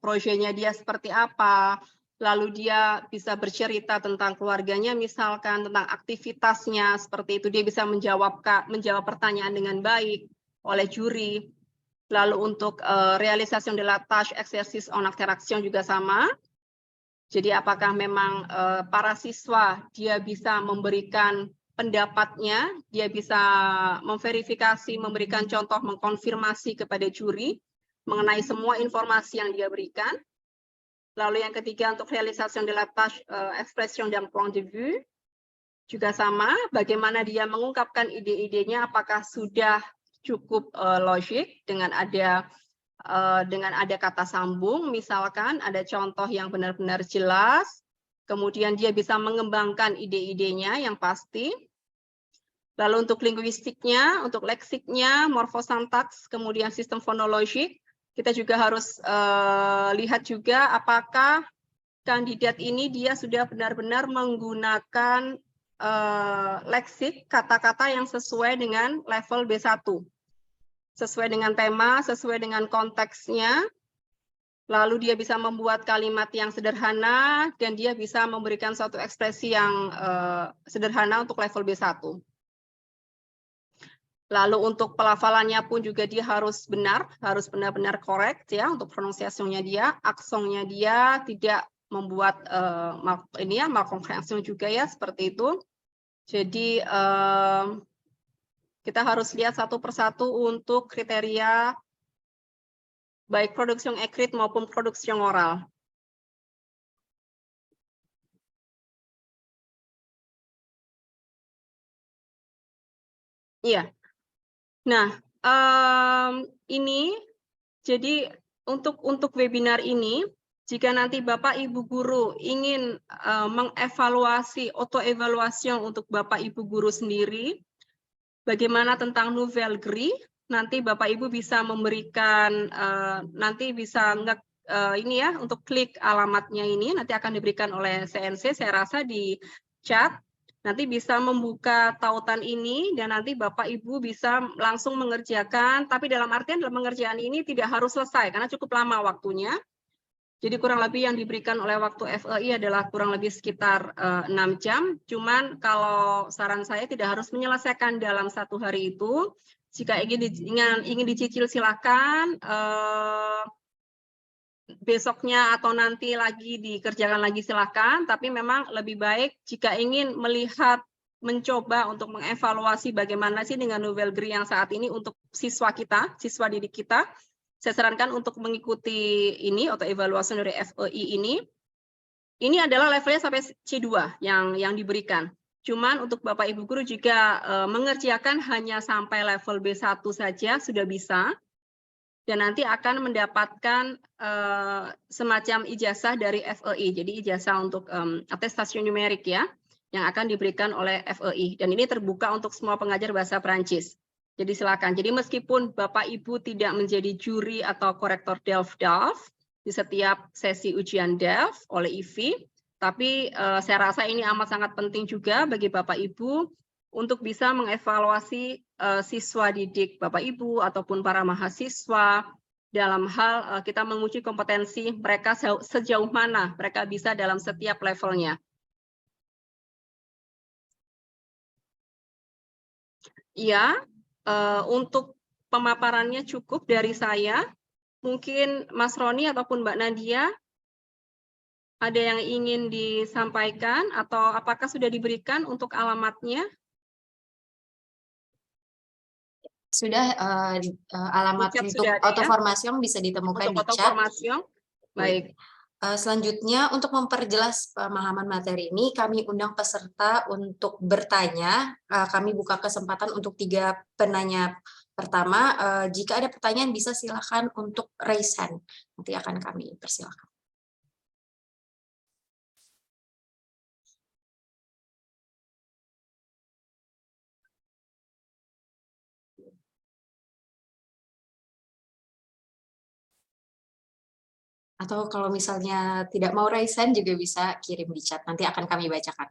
proyeknya dia seperti apa, lalu dia bisa bercerita tentang keluarganya misalkan, tentang aktivitasnya seperti itu, dia bisa menjawab pertanyaan dengan baik oleh juri. Lalu untuk realisasi de la tâche exercice en interaction juga sama. Jadi apakah memang para siswa dia bisa memberikan pendapatnya, dia bisa memverifikasi, memberikan contoh, mengkonfirmasi kepada juri mengenai semua informasi yang dia berikan. Lalu yang ketiga untuk realisasi de la tâche expression d'un point de vue juga sama, bagaimana dia mengungkapkan ide-idenya, apakah sudah cukup logik dengan ada kata sambung, misalkan ada contoh yang benar-benar jelas, kemudian dia bisa mengembangkan ide-idenya yang pasti. Lalu untuk linguistiknya, untuk leksiknya, morfosintaks, kemudian sistem fonologik, kita juga harus lihat juga apakah kandidat ini dia sudah benar-benar menggunakan leksik, kata-kata yang sesuai dengan level B1. Sesuai dengan tema, sesuai dengan konteksnya, lalu dia bisa membuat kalimat yang sederhana, dan dia bisa memberikan suatu ekspresi yang sederhana untuk level B1. Lalu untuk pelafalannya pun juga dia harus benar-benar korekt ya, untuk pronunciation-nya dia, aksongnya dia tidak membuat malkomprehension juga ya, seperti itu. Jadi kita harus lihat satu persatu untuk kriteria baik production accurate maupun production oral. Iya. Nah, ini jadi untuk webinar ini, jika nanti Bapak Ibu guru ingin mengevaluasi autoevaluasi untuk Bapak Ibu guru sendiri, bagaimana tentang nouvelle grille, nanti Bapak Ibu bisa memberikan, nanti bisa ini ya, untuk klik alamatnya ini, nanti akan diberikan oleh CNC, saya rasa di chat. nanti bisa membuka tautan ini dan nanti Bapak Ibu bisa langsung mengerjakan, tapi dalam artian dalam pengerjaan ini tidak harus selesai karena cukup lama waktunya. Jadi kurang lebih yang diberikan oleh waktu FEI adalah kurang lebih sekitar 6 jam. Cuman kalau saran saya tidak harus menyelesaikan dalam 1 hari itu. Jika ingin dicicil silakan. Besoknya atau nanti lagi dikerjakan lagi silakan, tapi memang lebih baik jika ingin melihat, mencoba untuk mengevaluasi bagaimana sih dengan Nouvelle Grille yang saat ini untuk siswa kita, siswa didik kita, saya sarankan untuk mengikuti ini atau evaluasi dari FEI ini. Ini adalah levelnya sampai C2 yang diberikan. Cuman untuk Bapak Ibu guru jika mengerjakan hanya sampai level B1 saja sudah bisa. Dan nanti akan mendapatkan semacam ijazah dari FEI, jadi ijazah untuk atestasi numerik ya, yang akan diberikan oleh FEI. Dan ini terbuka untuk semua pengajar bahasa Perancis. Jadi silakan. Jadi meskipun Bapak Ibu tidak menjadi juri atau korektor DELF-DALF di setiap sesi ujian DELF oleh IVI, tapi saya rasa ini amat sangat penting juga bagi Bapak Ibu untuk bisa mengevaluasi siswa didik Bapak Ibu ataupun para mahasiswa dalam hal kita menguji kompetensi mereka sejauh mana mereka bisa dalam setiap levelnya. Iya, untuk pemaparannya cukup dari saya. Mungkin Mas Roni ataupun Mbak Nadia ada yang ingin disampaikan atau apakah sudah diberikan untuk alamatnya? Sudah alamat Chat untuk sudah ada ya? autoformation bisa ditemukan Untuk di chat. autoformation? Baik. Selanjutnya, untuk memperjelas pemahaman materi ini, kami undang peserta untuk bertanya. Kami buka kesempatan untuk 3 penanya pertama. Jika ada pertanyaan, bisa silakan untuk raise hand. Nanti akan kami persilakan. Atau kalau misalnya tidak mau raise hand juga bisa kirim di chat, nanti akan kami bacakan.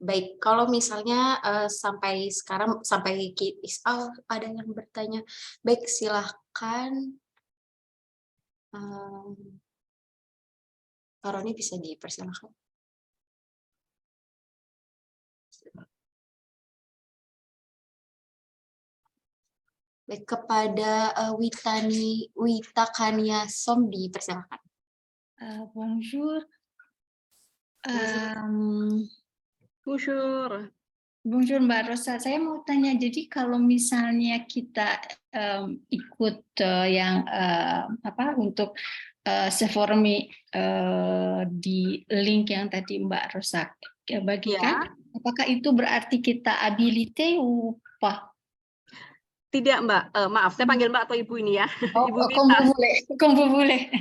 Baik, kalau misalnya sampai sekarang, ada yang bertanya. Baik, silahkan. Pak Roni bisa dipersilakan. Baik, kepada Wita Kania Som dipersilakan. Bonjour. Bonjour. Bonjour Mbak Rosa, saya mau tanya, jadi kalau misalnya kita ikut yang untuk seformi di link yang tadi Mbak Rosa bagikan, Ya. apakah itu berarti kita habilité apa? Tidak Mbak, maaf saya panggil Mbak atau Ibu ini ya. Oh, Ibu Vita. Como boleh.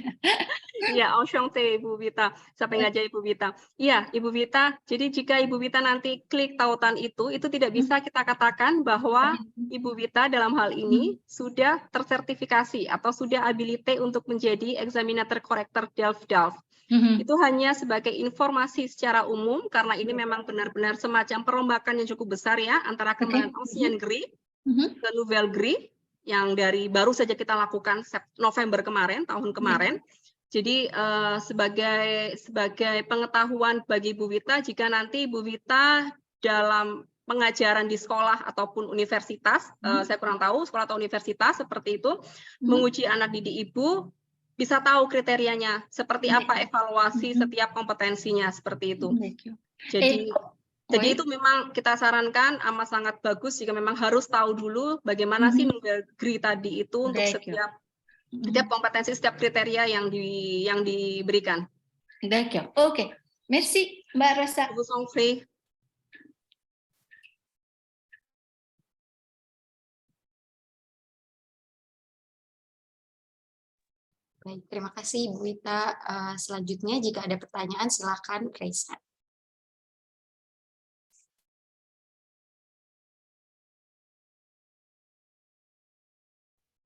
Ya, enchanté Ibu Vita. Saya panggil aja Ibu Vita. Iya, Ibu Vita. Jadi jika Ibu Vita nanti klik tautan itu tidak bisa kita katakan bahwa Ibu Vita dalam hal ini sudah tersertifikasi atau sudah habilité untuk menjadi examinator corrector DELF-DALF. Itu hanya sebagai informasi secara umum karena ini memang benar-benar semacam perombakan yang cukup besar ya antara kemarin Ancien Grille ke Nouvelle Grille yang baru saja kita lakukan November kemarin, tahun kemarin. Jadi sebagai pengetahuan bagi Bu Wita, jika nanti Bu Wita dalam pengajaran di sekolah ataupun universitas, saya kurang tahu sekolah atau universitas seperti itu, menguji anak didik Ibu, bisa tahu kriterianya, seperti apa evaluasi setiap kompetensinya, seperti itu. Jadi itu memang kita sarankan amat sangat bagus jika memang harus tahu dulu bagaimana sih Nouvelle Grille tadi itu untuk setiap kompetensi, setiap kriteria yang diberikan. Oke. Merci Mbak Rosa. Ibu Songfrey. Baik, terima kasih Bu Wita. Selanjutnya jika ada pertanyaan silakan raise hand.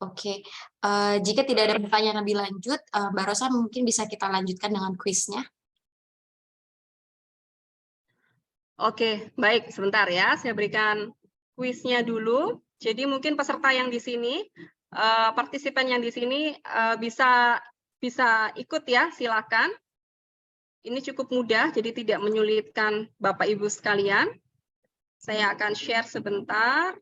Oke, jika tidak ada pertanyaan lebih lanjut, Mbak Rosa mungkin bisa kita lanjutkan dengan kuisnya. Oke, baik, sebentar ya, saya berikan kuisnya dulu. Jadi mungkin peserta yang di sini, partisipan yang di sini bisa ikut ya, silakan. Ini cukup mudah, jadi tidak menyulitkan Bapak Ibu sekalian. Saya akan share sebentar.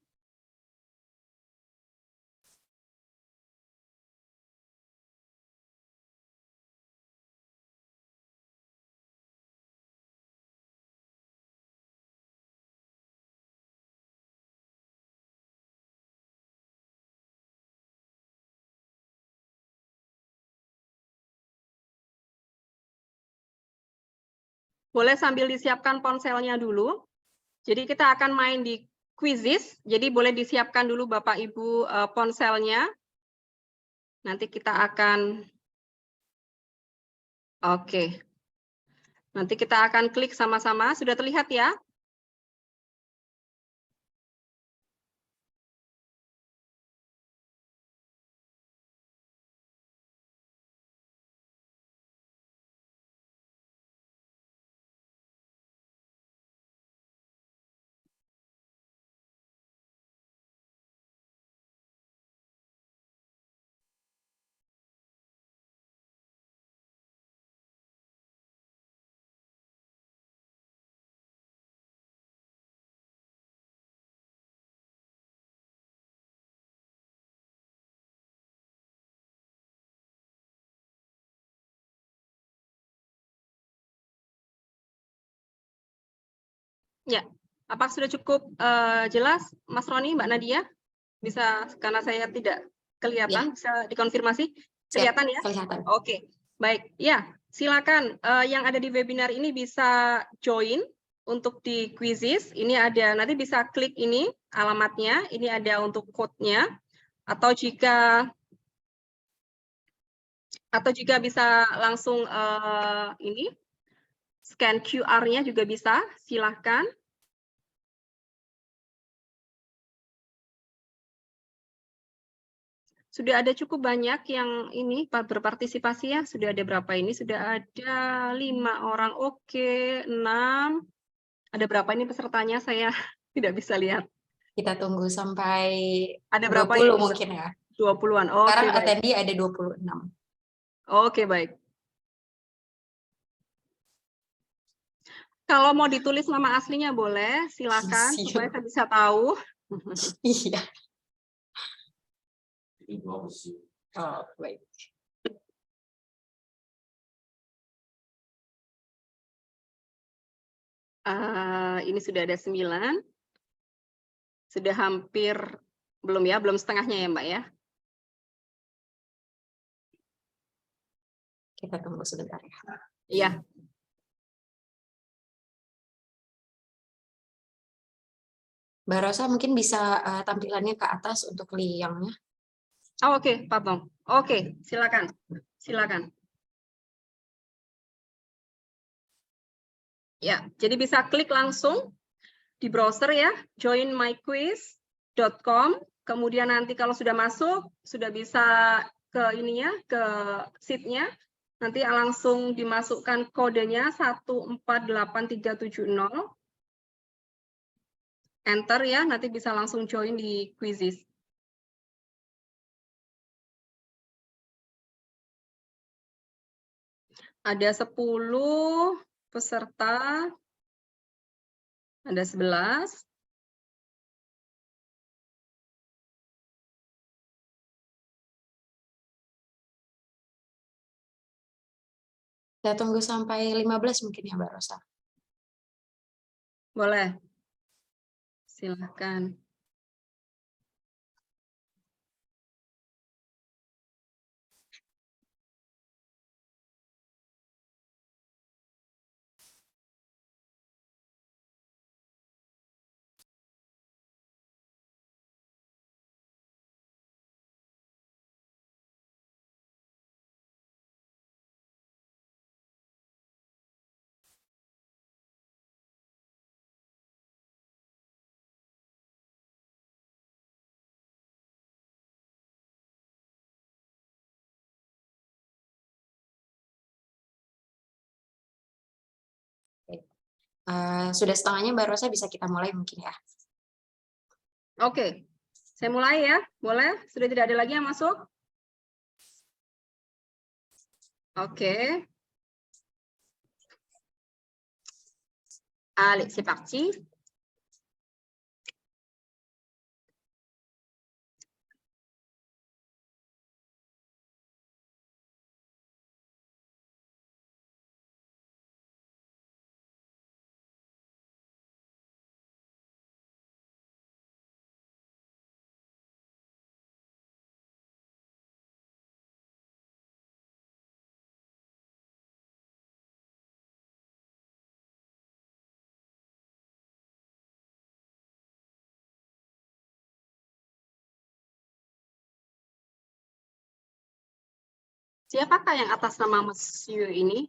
Boleh sambil disiapkan ponselnya dulu. Jadi kita akan main di quizzes. Jadi boleh disiapkan dulu Bapak Ibu ponselnya. Nanti kita akan Oke. Nanti kita akan klik sama-sama. Sudah terlihat ya? Ya. Apa sudah cukup jelas, Mas Roni, Mbak Nadia? Bisa, karena saya tidak kelihatan, bisa dikonfirmasi? Kelihatan ya? Kelihatan. Oke, baik. Ya, silakan yang ada di webinar ini bisa join untuk di quizzes. Ini ada, nanti bisa klik ini alamatnya, ini ada untuk code-nya. Atau jika bisa langsung ini scan QR-nya juga bisa, silahkan. Sudah ada cukup banyak yang ini berpartisipasi ya. Sudah ada berapa ini? Sudah ada 5 orang. Oke, 6. Ada berapa ini pesertanya? Saya tidak bisa lihat. Kita tunggu sampai Ada berapa 20 ini? mungkin ya. 20-an. Oke, Sekarang baik. attendee ada 26. Oke, baik. Kalau mau ditulis nama aslinya boleh, silakan supaya saya bisa tahu. Iya. Oh, baik. Ini sudah ada 9. Sudah hampir, belum ya, belum setengahnya ya Mbak ya. Kita tunggu sebentar ya. Iya. Mbak Rosa mungkin bisa tampilannya ke atas untuk liangnya. Oh, oke, pardon. Oke, silakan. Silakan. Ya, jadi bisa klik langsung di browser ya, joinmyquiz.com. Kemudian nanti kalau sudah masuk, sudah bisa ke ininya, ke sheet-nya. Nanti langsung dimasukkan kodenya 148370. Enter ya, nanti bisa langsung join di quizzes. Ada 10 peserta. Ada 11. Kita tunggu sampai 15 mungkin ya Mbak Rosa. Boleh. Silahkan. Sudah setengahnya Mbak Rosa, bisa kita mulai mungkin ya. Oke, saya mulai ya. Boleh? Sudah tidak ada lagi yang masuk? Oke. Allez, c'est parti. Siapakah yang atas nama Monsieur ini?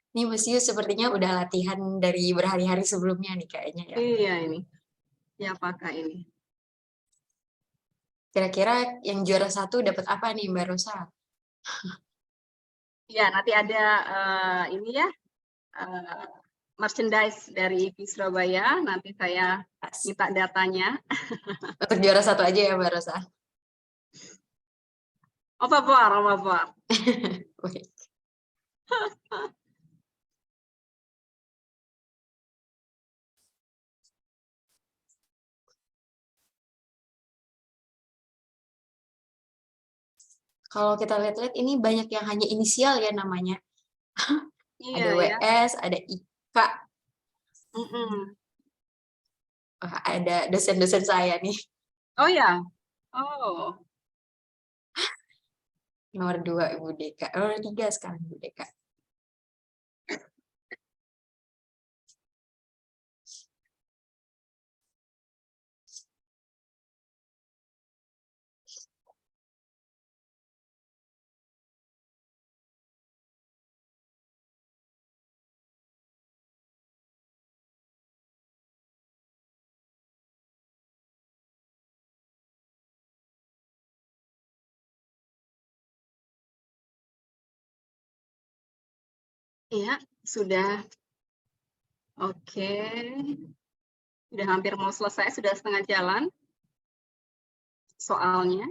Ini Monsieur sepertinya udah latihan dari berhari-hari sebelumnya nih kayaknya ya. Iya ini. Siapakah ini? Kira-kira yang juara 1 dapat apa nih Mbak Rosa? Ya, nanti ada ini ya, merchandise dari IPI Surabaya. Nanti saya minta datanya. Untuk juara 1 aja ya Mbak Rosa. Au revoir, au revoir. Baik. Kalau kita lihat-lihat ini banyak yang hanya inisial ya namanya. Iya Ada ya. WS, ada IK, Mm-mm. ada dosen-dosen saya nih. Oh ya. Oh. Nomor 2 Ibu Deka, nomor 3 sekarang Ibu Deka. Iya, sudah. Oke. Sudah hampir mau selesai, sudah setengah jalan soalnya.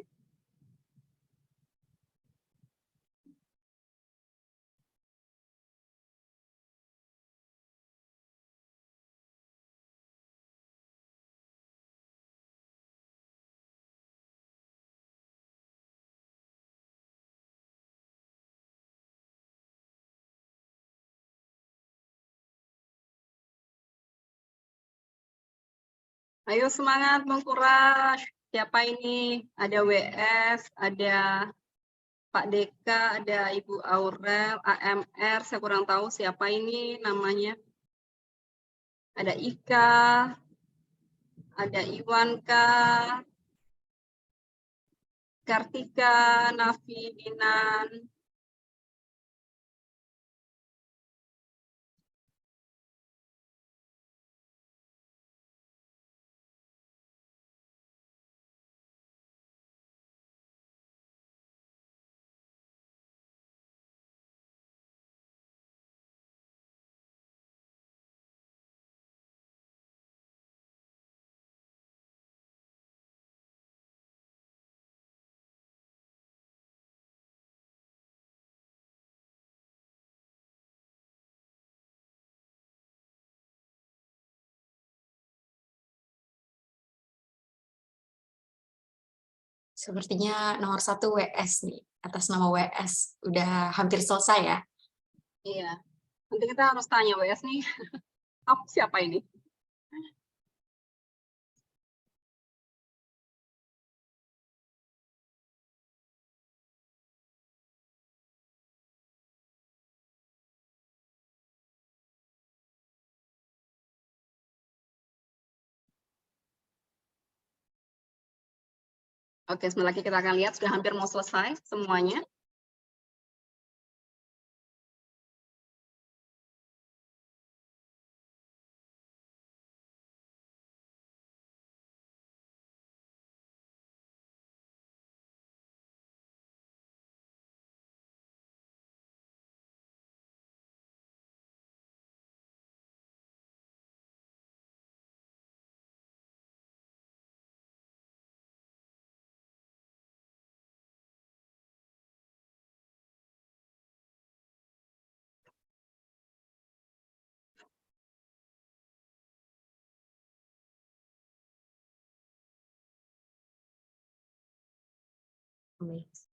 Ayo semangat mengkuras. Siapa ini? Ada WS, ada Pak Deka, ada Ibu Aurel, AMR, saya kurang tahu siapa ini namanya. Ada Ika, ada Iwanka, Kartika, Nafi, Dinan. Sepertinya nomor 1 WS nih, atas nama WS. Udah hampir selesai ya. Iya. Nanti kita harus tanya WS nih. Siapa ini? Oke, sebentar lagi kita akan lihat sudah hampir mau selesai semuanya.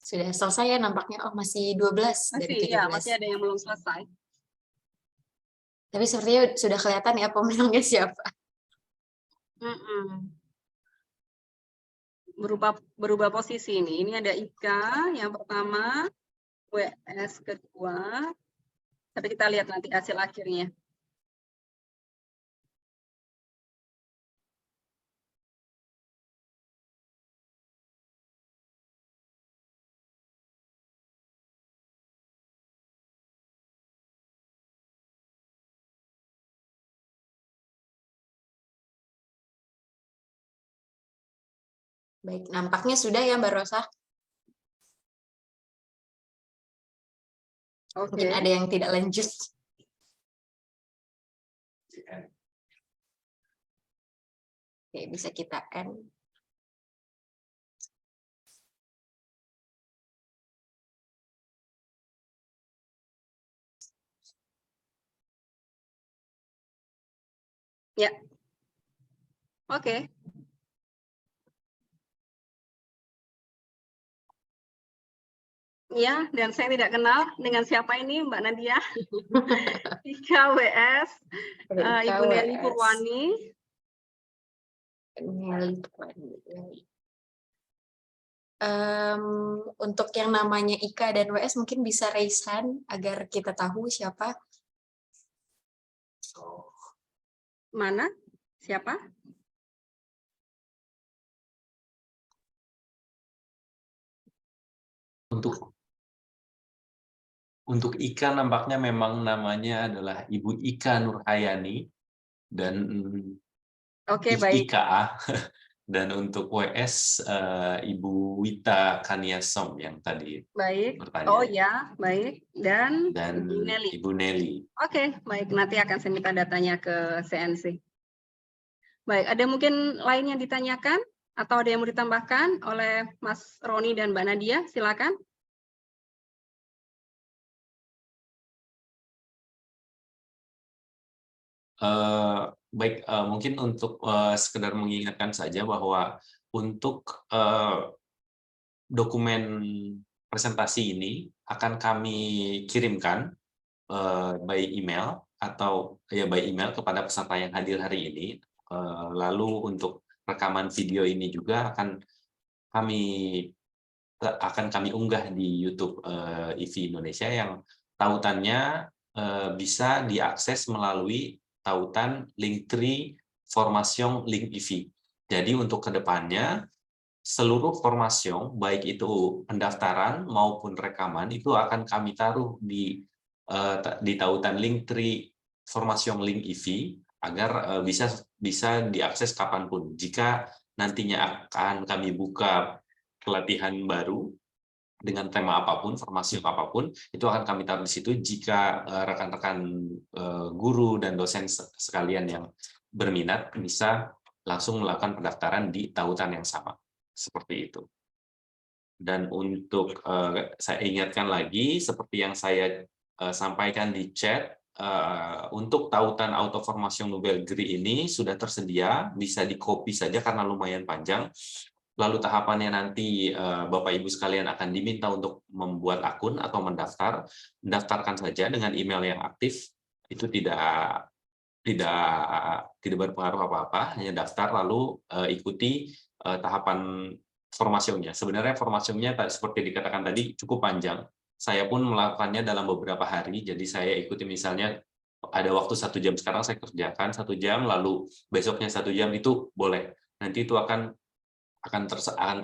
Sudah selesai ya nampaknya. Oh, masih 12 dari Masih, ya, 17. masih ada yang belum selesai. Tapi sepertinya sudah kelihatan ya pemenangnya siapa. Berubah posisi ini. Ini ada Ika yang pertama, WS kedua. Tapi kita lihat nanti hasil akhirnya. Baik, nampaknya sudah ya Mbak Rosa. Mungkin Oke. ada yang tidak lanjut. Oke, bisa kita end. Ya. Oke. Ya, dan saya tidak kenal dengan siapa ini Mbak Nadia. Ika WS, Ibu Nelly Purwani. Untuk yang namanya Ika dan WS mungkin bisa raise hand agar kita tahu siapa. Mana? Siapa? Untuk Ika nampaknya memang namanya adalah Ibu Ika Nurhayani dan Oke, baik. IKA. Dan untuk WS Ibu Wita Kaniasom yang tadi Baik. bertanya. Oh ya, baik. Dan Ibu Nelly. Ibu Nelly. Oke, baik. Nanti akan saya minta datanya ke CNC. Baik, ada mungkin lain yang ditanyakan atau ada yang mau ditambahkan oleh Mas Roni dan Mbak Nadia? Silakan. Baik, mungkin untuk sekedar mengingatkan saja bahwa untuk dokumen presentasi ini akan kami kirimkan by email atau ya by email kepada peserta yang hadir hari ini. Lalu untuk rekaman video ini juga akan kami unggah di YouTube IVI Indonesia yang tautannya bisa diakses melalui tautan Linktree Formation Link IVI. Jadi untuk kedepannya seluruh formation baik itu pendaftaran maupun rekaman itu akan kami taruh di tautan Linktree Formation Link IVI agar bisa diakses kapanpun. Jika nantinya akan kami buka pelatihan baru dengan tema apapun, formasi apapun, itu akan kami taruh di situ jika rekan-rekan guru dan dosen sekalian yang berminat bisa langsung melakukan pendaftaran di tautan yang sama. Seperti itu. Dan untuk saya ingatkan lagi, seperti yang saya sampaikan di chat, untuk tautan Auto Formation Nouvelle Grille ini sudah tersedia, bisa di-copy saja karena lumayan panjang. Lalu tahapannya nanti Bapak Ibu sekalian akan diminta untuk membuat akun atau mendaftarkan saja dengan email yang aktif. Itu tidak berpengaruh apa-apa, hanya daftar lalu ikuti tahapan formasinya. Sebenarnya formasinya seperti dikatakan tadi cukup panjang. Saya pun melakukannya dalam beberapa hari, jadi saya ikuti misalnya ada waktu 1 jam, sekarang saya kerjakan 1 jam, lalu besoknya 1 jam, itu boleh. Nanti itu akan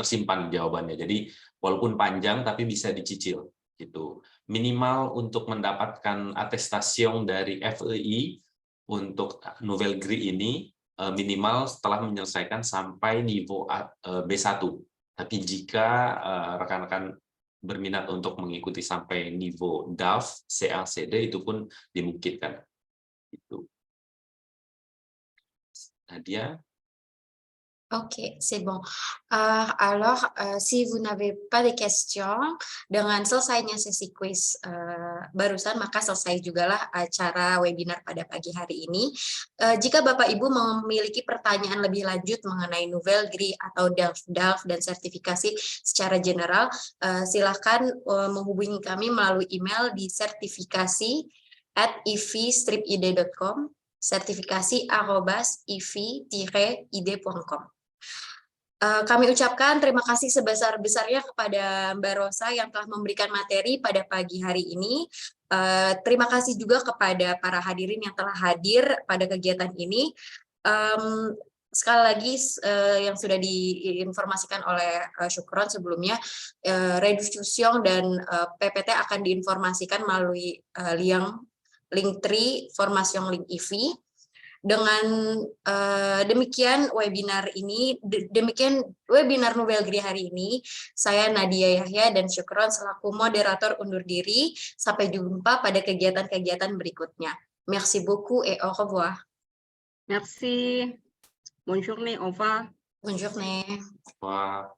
tersimpan jawabannya. Jadi walaupun panjang tapi bisa dicicil gitu. Minimal untuk mendapatkan atestasi dari FEI untuk Nouvelle Grille ini minimal setelah menyelesaikan sampai niveau B1. Tapi jika rekan-rekan berminat untuk mengikuti sampai niveau DAF, CA/CD itu pun dimungkinkan. Itu. Nadia. Oke, c'est bon. Alors, si vous n'avez pas de questions, dengan selesainya sesi kuis barusan, maka selesai jugalah acara webinar pada pagi hari ini. Jika Bapak Ibu memiliki pertanyaan lebih lanjut mengenai Nouvelle Grille atau DELF dan sertifikasi secara general, silakan menghubungi kami melalui email di sertifikasi@ivi-id.com, sertifikasi@ivi-id.com. Kami ucapkan terima kasih sebesar-besarnya kepada Mbak Rosa yang telah memberikan materi pada pagi hari ini. Terima kasih juga kepada para hadirin yang telah hadir pada kegiatan ini. Sekali lagi yang sudah diinformasikan oleh Syukron sebelumnya, Rediffusion dan PPT akan diinformasikan melalui Linktree Formation Link IV. Dengan demikian webinar Nouvelle Grille hari ini, saya Nadia Yahya dan Syukron selaku moderator undur diri. Sampai jumpa pada kegiatan-kegiatan berikutnya. Merci beaucoup et au revoir. Merci. Bonne journée. Au revoir. Bonne journée. Wah.